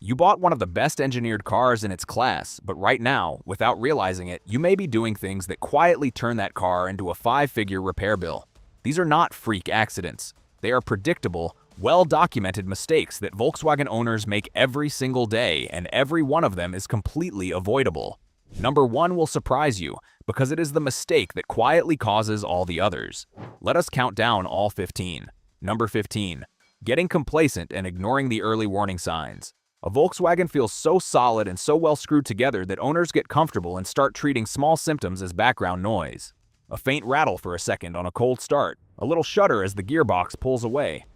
You bought one of the best engineered cars in its class, but right now, without realizing it, you may be doing things that quietly turn that car into a five-figure repair bill. These are not freak accidents. They are predictable, well-documented mistakes that Volkswagen owners make every single day, and every one of them is completely avoidable. Number 1 will surprise you, because it is the mistake that quietly causes all the others. Let us count down all 15. Number 15. Getting complacent and ignoring the early warning signs. A Volkswagen feels so solid and so well screwed together that owners get comfortable and start treating small symptoms as background noise. A faint rattle for a second on a cold start, a little shudder as the gearbox pulls away.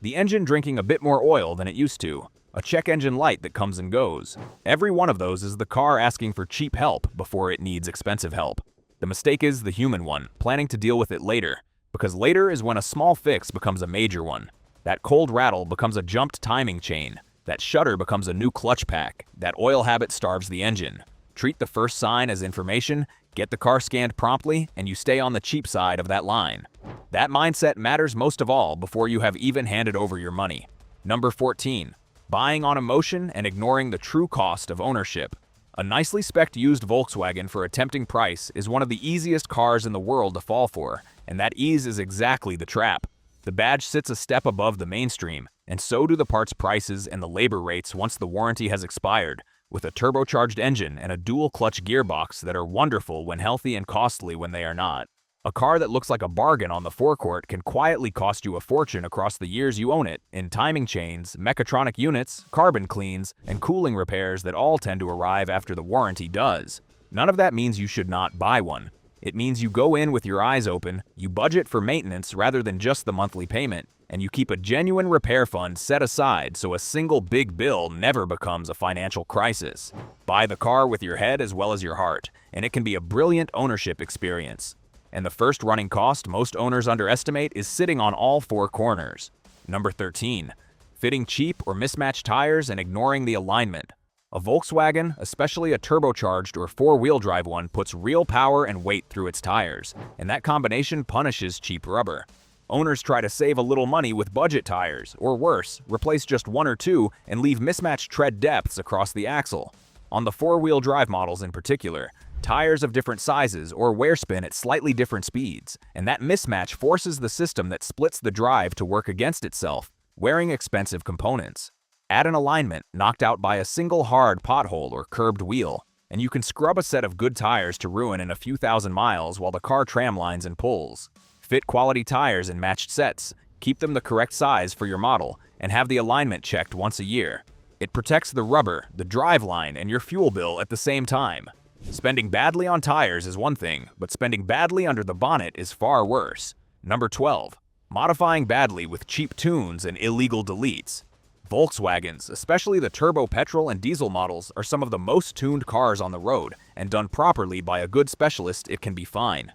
The engine drinking a bit more oil than it used to, a check engine light that comes and goes. Every one of those is the car asking for cheap help before it needs expensive help. The mistake is the human one, planning to deal with it later, because later is when a small fix becomes a major one. That cold rattle becomes a jumped timing chain. That shudder becomes a new clutch pack. That oil habit starves the engine. Treat the first sign as information, get the car scanned promptly, and you stay on the cheap side of that line. That mindset matters most of all before you have even handed over your money. Number 14. Buying on emotion and ignoring the true cost of ownership. A nicely spec'd used Volkswagen for a tempting price is one of the easiest cars in the world to fall for, and that ease is exactly the trap. The badge sits a step above the mainstream, and so do the parts prices and the labor rates once the warranty has expired, with a turbocharged engine and a dual-clutch gearbox that are wonderful when healthy and costly when they are not. A car that looks like a bargain on the forecourt can quietly cost you a fortune across the years you own it, in timing chains, mechatronic units, carbon cleans, and cooling repairs that all tend to arrive after the warranty does. None of that means you should not buy one. It means you go in with your eyes open, you budget for maintenance rather than just the monthly payment, and you keep a genuine repair fund set aside so a single big bill never becomes a financial crisis. Buy the car with your head as well as your heart, and it can be a brilliant ownership experience. And the first running cost most owners underestimate is sitting on all four corners. Number 13. Fitting cheap or mismatched tires and ignoring the alignment. A Volkswagen, especially a turbocharged or four-wheel drive one, puts real power and weight through its tires, and that combination punishes cheap rubber. Owners try to save a little money with budget tires, or worse, replace just one or two and leave mismatched tread depths across the axle. On the four-wheel drive models in particular, tires of different sizes or wear spin at slightly different speeds, and that mismatch forces the system that splits the drive to work against itself, wearing expensive components. Add an alignment knocked out by a single hard pothole or curbed wheel, and you can scrub a set of good tires to ruin in a few thousand miles while the car tramlines and pulls. Fit quality tires in matched sets, keep them the correct size for your model, and have the alignment checked once a year. It protects the rubber, the driveline, and your fuel bill at the same time. Spending badly on tires is one thing, but spending badly under the bonnet is far worse. Number 12. Modifying badly with cheap tunes and illegal deletes. Volkswagens, especially the turbo petrol and diesel models, are some of the most tuned cars on the road, and done properly by a good specialist, it can be fine.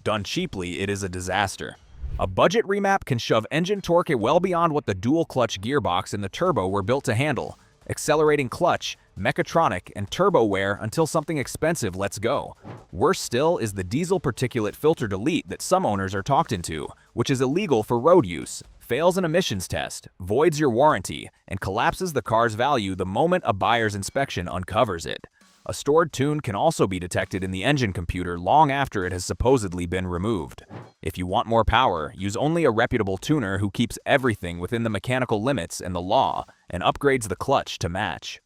Done cheaply, it is a disaster. A budget remap can shove engine torque well beyond what the dual-clutch gearbox and the turbo were built to handle, accelerating clutch, mechatronic, and turbo wear until something expensive lets go. Worse still is the diesel particulate filter delete that some owners are talked into, which is illegal for road use, fails an emissions test, voids your warranty, and collapses the car's value the moment a buyer's inspection uncovers it. A stored tune can also be detected in the engine computer long after it has supposedly been removed. If you want more power, use only a reputable tuner who keeps everything within the mechanical limits and the law, and upgrades the clutch to match.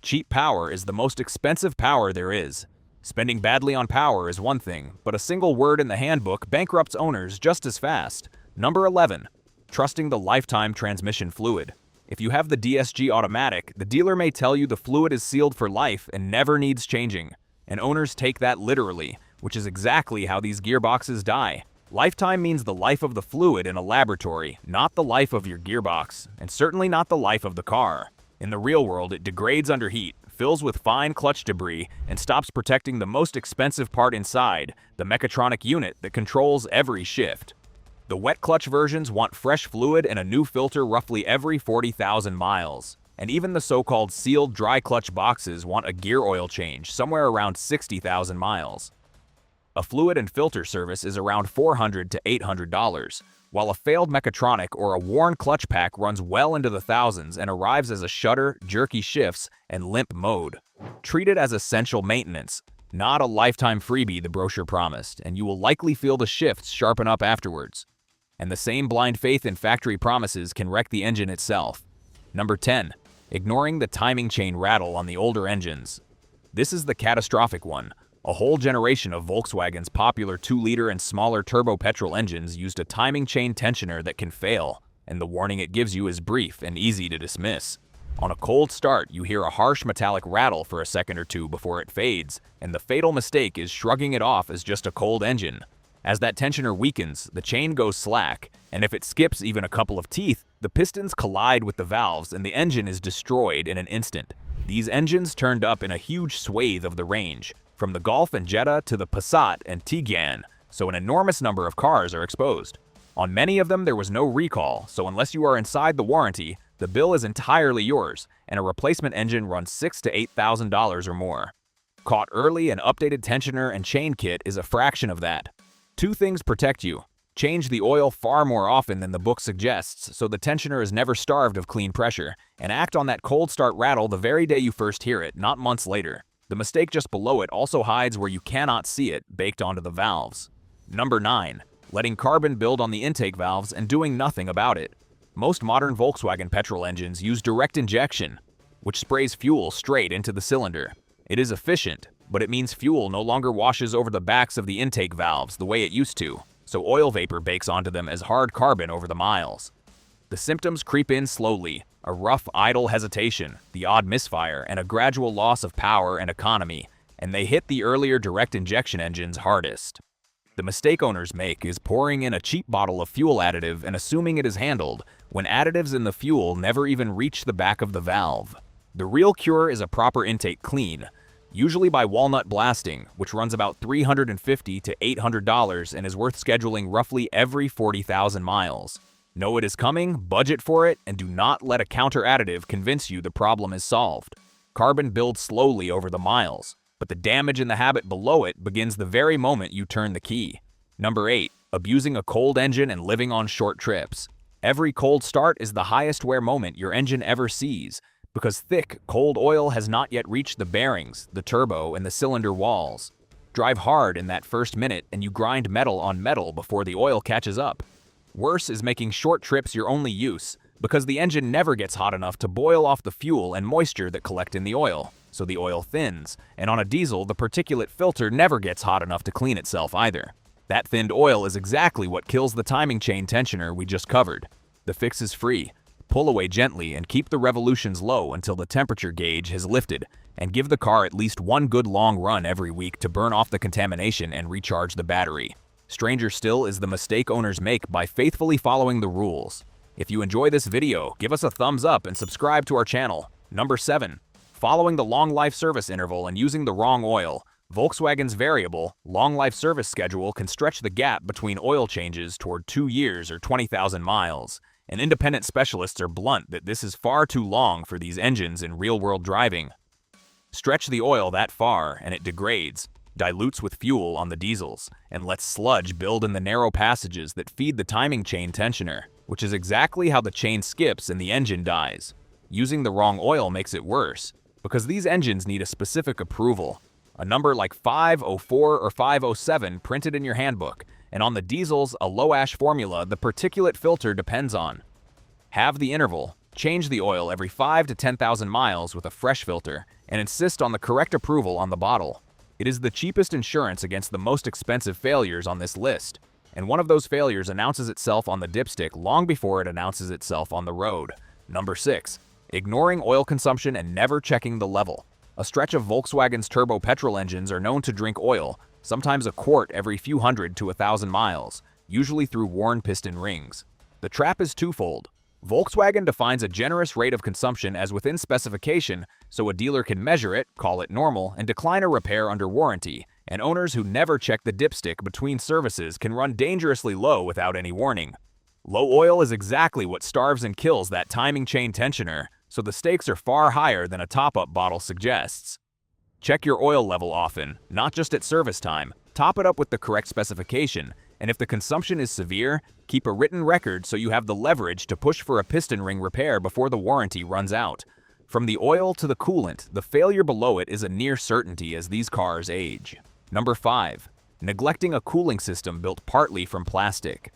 Cheap power is the most expensive power there is. Spending badly on power is one thing, but a single word in the handbook bankrupts owners just as fast. Number 11. Trusting the lifetime transmission fluid. If you have the DSG automatic, the dealer may tell you the fluid is sealed for life and never needs changing. And owners take that literally, which is exactly how these gearboxes die. Lifetime means the life of the fluid in a laboratory, not the life of your gearbox, and certainly not the life of the car. In the real world, it degrades under heat, fills with fine clutch debris, and stops protecting the most expensive part inside, the mechatronic unit that controls every shift. The wet clutch versions want fresh fluid and a new filter roughly every 40,000 miles. And even the so-called sealed dry clutch boxes want a gear oil change somewhere around 60,000 miles. A fluid and filter service is around $400 to $800. while a failed mechatronic or a worn clutch pack runs well into the thousands and arrives as a shudder, jerky shifts, and limp mode. Treat it as essential maintenance, not a lifetime freebie the brochure promised, and you will likely feel the shifts sharpen up afterwards. And the same blind faith in factory promises can wreck the engine itself. Number 10. Ignoring the timing chain rattle on the older engines. This is the catastrophic one. A whole generation of Volkswagen's popular 2-liter and smaller turbo petrol engines used a timing chain tensioner that can fail, and the warning it gives you is brief and easy to dismiss. On a cold start, you hear a harsh metallic rattle for a second or two before it fades, and the fatal mistake is shrugging it off as just a cold engine. As that tensioner weakens, the chain goes slack, and if it skips even a couple of teeth, the pistons collide with the valves and the engine is destroyed in an instant. These engines turned up in a huge swathe of the range, from the Golf and Jetta to the Passat and Tiguan, so an enormous number of cars are exposed. On many of them there was no recall, so unless you are inside the warranty, the bill is entirely yours, and a replacement engine runs $6,000 to $8,000 or more. Caught early, an updated tensioner and chain kit is a fraction of that. Two things protect you. Change the oil far more often than the book suggests, so the tensioner is never starved of clean pressure, and act on that cold start rattle the very day you first hear it, not months later. The mistake just below it also hides where you cannot see it, baked onto the valves. Number 9. Letting carbon build on the intake valves and doing nothing about it. Most modern Volkswagen petrol engines use direct injection, which sprays fuel straight into the cylinder. It is efficient, but it means fuel no longer washes over the backs of the intake valves the way it used to, so oil vapor bakes onto them as hard carbon over the miles. The symptoms creep in slowly: a rough, idle hesitation, the odd misfire, and a gradual loss of power and economy, and they hit the earlier direct injection engines hardest. The mistake owners make is pouring in a cheap bottle of fuel additive and assuming it is handled, when additives in the fuel never even reach the back of the valve. The real cure is a proper intake clean, usually by walnut blasting, which runs about $350 to $800 and is worth scheduling roughly every 40,000 miles. Know it is coming, budget for it, and do not let a counter additive convince you the problem is solved. Carbon builds slowly over the miles, but the damage in the habit below it begins the very moment you turn the key. Number 8. Abusing a cold engine and living on short trips. Every cold start is the highest wear moment your engine ever sees, because thick, cold oil has not yet reached the bearings, the turbo, and the cylinder walls. Drive hard in that first minute and you grind metal on metal before the oil catches up. Worse is making short trips your only use, because the engine never gets hot enough to boil off the fuel and moisture that collect in the oil, so the oil thins, and on a diesel the particulate filter never gets hot enough to clean itself either. That thinned oil is exactly what kills the timing chain tensioner we just covered. The fix is free. Pull away gently and keep the revolutions low until the temperature gauge has lifted, and give the car at least one good long run every week to burn off the contamination and recharge the battery. Stranger still is the mistake owners make by faithfully following the rules. If you enjoy this video, give us a thumbs up and subscribe to our channel. Number 7. Following the long life service interval and using the wrong oil. Volkswagen's variable, long life service schedule can stretch the gap between oil changes toward 2 years or 20,000 miles, and independent specialists are blunt that this is far too long for these engines in real-world driving. Stretch the oil that far and it degrades, dilutes with fuel on the diesels, and lets sludge build in the narrow passages that feed the timing chain tensioner, which is exactly how the chain skips and the engine dies. Using the wrong oil makes it worse, because these engines need a specific approval, a number like 504 or 507 printed in your handbook, and on the diesels, a low-ash formula the particulate filter depends on. Have the interval, change the oil every 5 to 10,000 miles with a fresh filter, and insist on the correct approval on the bottle. It is the cheapest insurance against the most expensive failures on this list, and one of those failures announces itself on the dipstick long before it announces itself on the road. Number 6. Ignoring oil consumption and never checking the level. A stretch of Volkswagen's turbo petrol engines are known to drink oil, sometimes a quart every few hundred to 1,000 miles, usually through worn piston rings. The trap is twofold. Volkswagen defines a generous rate of consumption as within specification, so a dealer can measure it, call it normal, and decline a repair under warranty, and owners who never check the dipstick between services can run dangerously low without any warning. Low oil is exactly what starves and kills that timing chain tensioner, so the stakes are far higher than a top-up bottle suggests. Check your oil level often, not just at service time. Top it up with the correct specification, And if the consumption is severe, keep a written record so you have the leverage to push for a piston ring repair before the warranty runs out. From the oil to the coolant, the failure below it is a near certainty as these cars age. Number 5. Neglecting a cooling system built partly from plastic.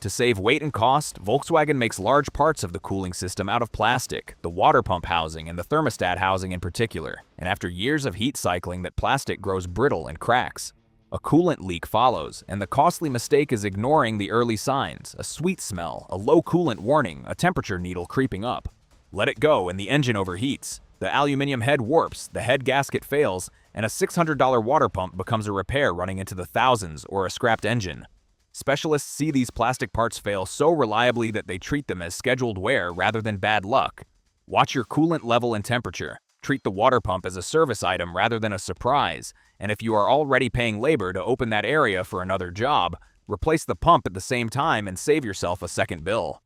To save weight and cost, Volkswagen makes large parts of the cooling system out of plastic, the water pump housing and the thermostat housing in particular, and after years of heat cycling, that plastic grows brittle and cracks. A coolant leak follows, and the costly mistake is ignoring the early signs: a sweet smell, a low coolant warning, a temperature needle creeping up. Let it go and the engine overheats. The aluminum head warps, the head gasket fails, and a $600 water pump becomes a repair running into the thousands or a scrapped engine. Specialists see these plastic parts fail so reliably that they treat them as scheduled wear rather than bad luck. Watch your coolant level and temperature. Treat the water pump as a service item rather than a surprise, and if you are already paying labor to open that area for another job, replace the pump at the same time and save yourself a second bill.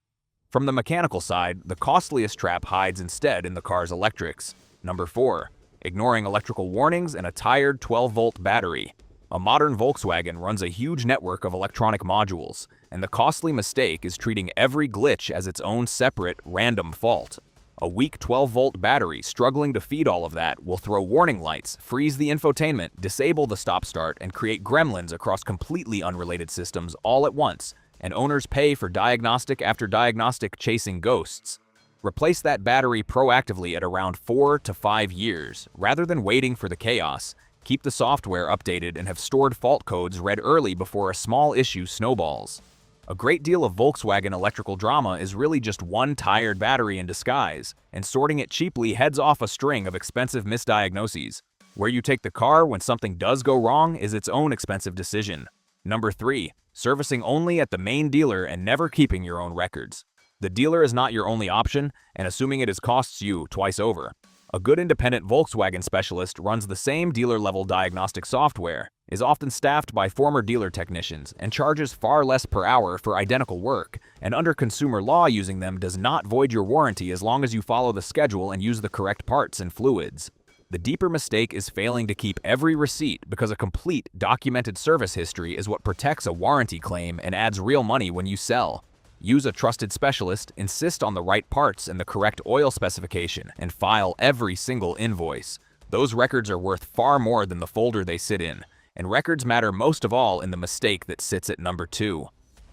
From the mechanical side, the costliest trap hides instead in the car's electrics. Number 4. Ignoring electrical warnings and a tired 12-volt battery. A modern Volkswagen runs a huge network of electronic modules, and the costly mistake is treating every glitch as its own separate, random fault. A weak 12-volt battery struggling to feed all of that will throw warning lights, freeze the infotainment, disable the stop-start, and create gremlins across completely unrelated systems all at once, and owners pay for diagnostic after diagnostic chasing ghosts. Replace that battery proactively at around 4 to 5 years, rather than waiting for the chaos. Keep the software updated and have stored fault codes read early before a small issue snowballs. A great deal of Volkswagen electrical drama is really just one tired battery in disguise, and sorting it cheaply heads off a string of expensive misdiagnoses. Where you take the car when something does go wrong is its own expensive decision. Number 3. Servicing only at the main dealer and never keeping your own records. The dealer is not your only option, and assuming it costs you twice over. A good independent Volkswagen specialist runs the same dealer-level diagnostic software, is often staffed by former dealer technicians, and charges far less per hour for identical work, and under consumer law using them does not void your warranty as long as you follow the schedule and use the correct parts and fluids. The deeper mistake is failing to keep every receipt, because a complete, documented service history is what protects a warranty claim and adds real money when you sell. Use a trusted specialist, insist on the right parts and the correct oil specification, and file every single invoice. Those records are worth far more than the folder they sit in, and records matter most of all in the mistake that sits at number 2.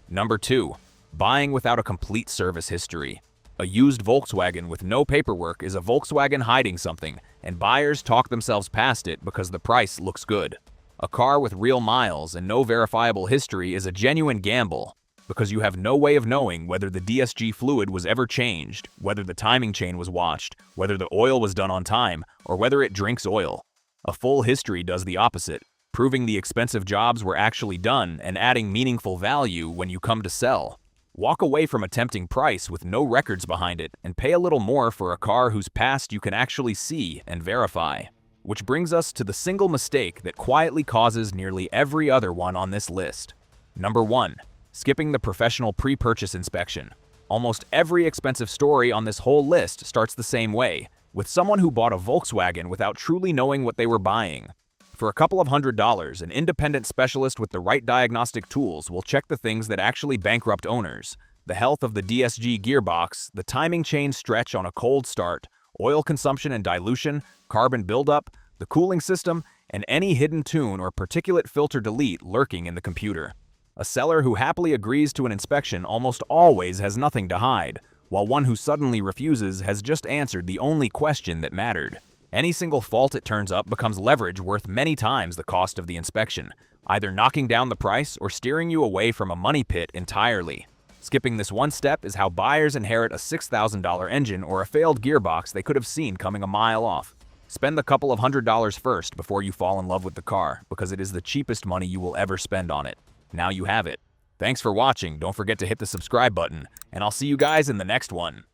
Number 2. Buying without a complete service history. A used Volkswagen with no paperwork is a Volkswagen hiding something, and buyers talk themselves past it because the price looks good. A car with real miles and no verifiable history is a genuine gamble, because you have no way of knowing whether the DSG fluid was ever changed, whether the timing chain was watched, whether the oil was done on time, or whether it drinks oil. A full history does the opposite, proving the expensive jobs were actually done and adding meaningful value when you come to sell. Walk away from a tempting price with no records behind it and pay a little more for a car whose past you can actually see and verify. Which brings us to the single mistake that quietly causes nearly every other one on this list. Number 1. Skipping the professional pre-purchase inspection. Almost every expensive story on this whole list starts the same way, with someone who bought a Volkswagen without truly knowing what they were buying. For a couple of $100s, an independent specialist with the right diagnostic tools will check the things that actually bankrupt owners: the health of the DSG gearbox, the timing chain stretch on a cold start, oil consumption and dilution, carbon buildup, the cooling system, and any hidden tune or particulate filter delete lurking in the computer. A seller who happily agrees to an inspection almost always has nothing to hide, while one who suddenly refuses has just answered the only question that mattered. Any single fault it turns up becomes leverage worth many times the cost of the inspection, either knocking down the price or steering you away from a money pit entirely. Skipping this one step is how buyers inherit a $6,000 engine or a failed gearbox they could have seen coming a mile off. Spend the couple of $100s first before you fall in love with the car, because it is the cheapest money you will ever spend on it. Now you have it. Thanks for watching. Don't forget to hit the subscribe button, and I'll see you guys in the next one.